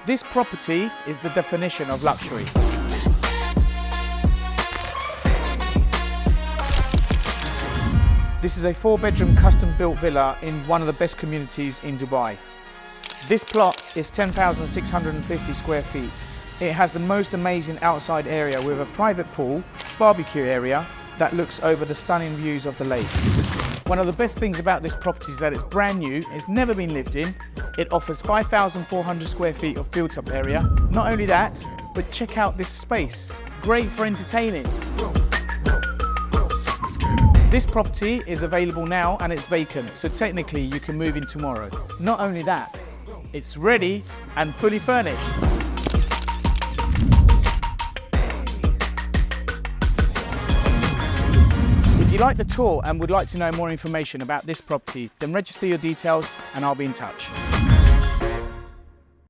This property is the definition of luxury. This is a 4-bedroom custom-built villa in one of the best communities in Dubai. This plot is 10,650 square feet. It has the most amazing outside area with a private pool, barbecue area that looks over the stunning views of the lake. One of the best things about this property is that it's brand new, it's never been lived in. It offers 5,400 square feet of built-up area. Not only that, but check out this space. Great for entertaining. This property is available now and it's vacant, so technically you can move in tomorrow. Not only that, it's ready and fully furnished. If you like the tour and would like to know more information about this property, then register your details and I'll be in touch.